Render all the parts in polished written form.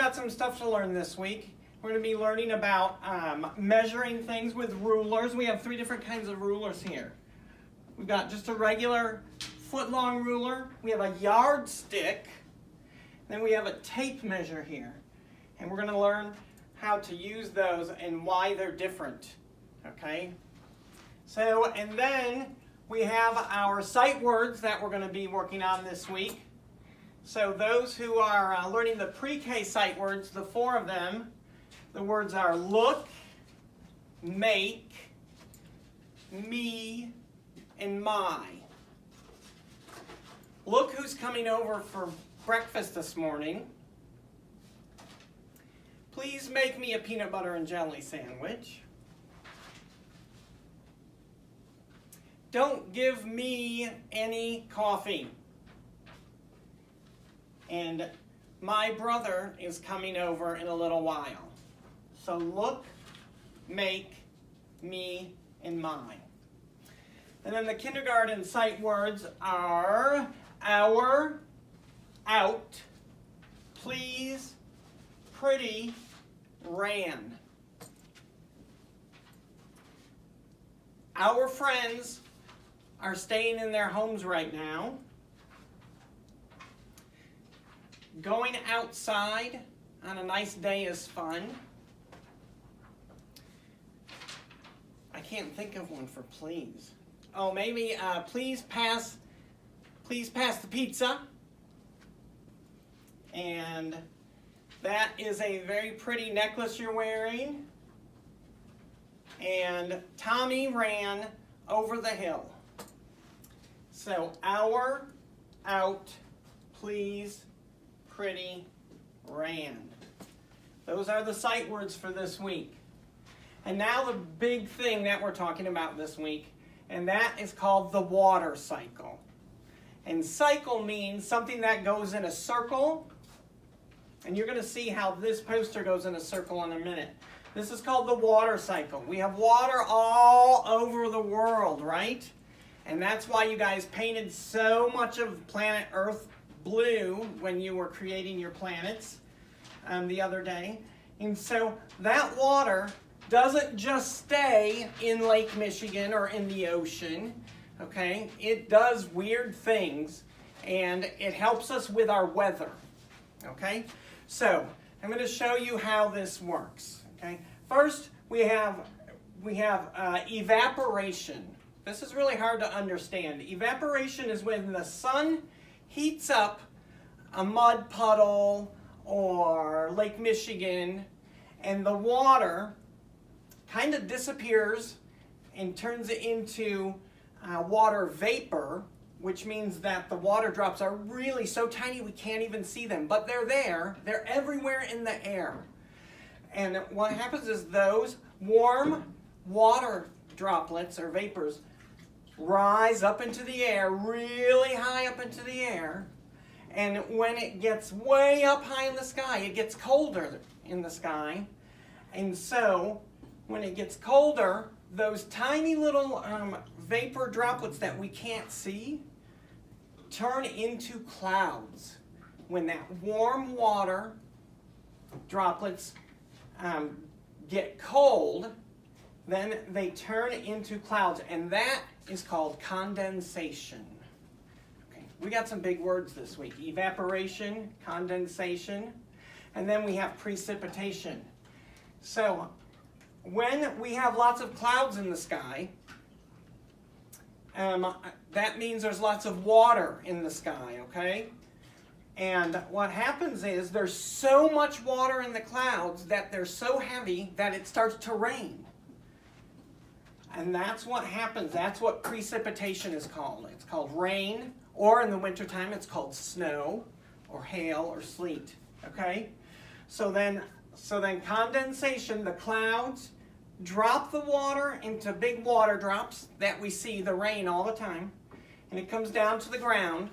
got some stuff to learn this week. We're going to be learning about measuring things with rulers. We have 3 different kinds of rulers here. We've got just a regular foot-long ruler. We have a yardstick. Then we have a tape measure here. And we're going to learn how to use those and why they're different. Okay? So, and then we have our sight words that we're going to be working on this week. So those who are learning the pre-K sight words, the 4 of them, the words are look, make, me, and my. Look who's coming over for breakfast this morning. Please make me a peanut butter and jelly sandwich. Don't give me any coffee. And my brother is coming over in a little while. So look, make, me, and mine. And then the kindergarten sight words are our, out, please, pretty, ran. Our friends are staying in their homes right now. Going outside on a nice day is fun. I can't think of one for please. Oh, maybe please pass the pizza. And that is a very pretty necklace you're wearing. And Tommy ran over the hill. So our, out, please, pretty, ran. Those are the sight words for this week. And now the big thing that we're talking about this week, and that is called the water cycle. And cycle means something that goes in a circle, and you're going to see how this poster goes in a circle in a minute. This is called the water cycle. We have water all over the world, right? And that's why you guys painted so much of planet Earth blue when you were creating your planets the other day. And so that water doesn't just stay in Lake Michigan or in the ocean, okay? It does weird things, and it helps us with our weather, okay? So I'm going to show you how this works, okay? First, we have evaporation. This is really hard to understand. Evaporation is when the sun heats up a mud puddle or Lake Michigan, and the water kind of disappears and turns it into water vapor, which means that the water drops are really so tiny we can't even see them, but they're there. They're everywhere in the air. And what happens is those warm water droplets or vapors rise up into the air, really high up into the air. And when it gets way up high in the sky, it gets colder in the sky. And so when it gets colder, those tiny little vapor droplets that we can't see turn into clouds. When that warm water droplets get cold, then they turn into clouds, and that is called condensation. Okay, we got some big words this week. Evaporation, condensation, and then we have precipitation. So when we have lots of clouds in the sky, that means there's lots of water in the sky, okay? And what happens is there's so much water in the clouds that they're so heavy that it starts to rain. And that's what happens. That's what precipitation is called. It's called rain, or in the wintertime it's called snow, or hail, or sleet, okay? So then condensation, the clouds drop the water into big water drops that we see, the rain all the time, and it comes down to the ground,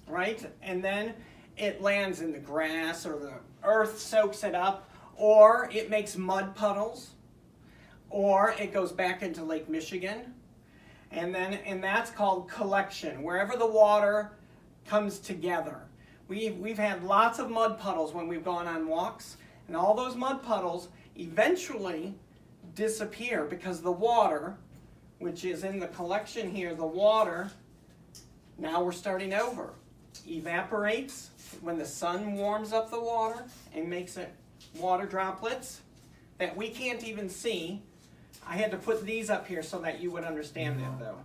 right? And then it lands in the grass, or the earth soaks it up, or it makes mud puddles, or it goes back into Lake Michigan. And that's called collection, wherever the water comes together. We've had lots of mud puddles when we've gone on walks, and all those mud puddles eventually disappear because the water, which is in the collection here, the water, now we're starting over, evaporates when the sun warms up the water and makes it water droplets that we can't even see. I had to put these up here so that you would understand that though.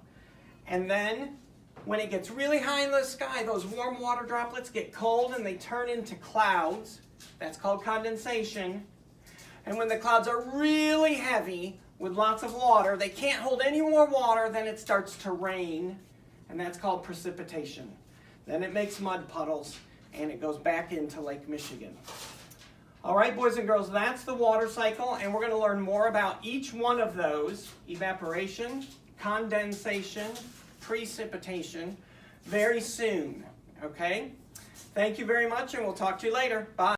And then when it gets really high in the sky, those warm water droplets get cold and they turn into clouds. That's called condensation. And when the clouds are really heavy with lots of water, they can't hold any more water, then it starts to rain, and that's called precipitation. Then it makes mud puddles, and it goes back into Lake Michigan. All right, boys and girls, that's the water cycle, and we're going to learn more about each one of those, evaporation, condensation, precipitation, very soon, okay? Thank you very much, and we'll talk to you later. Bye.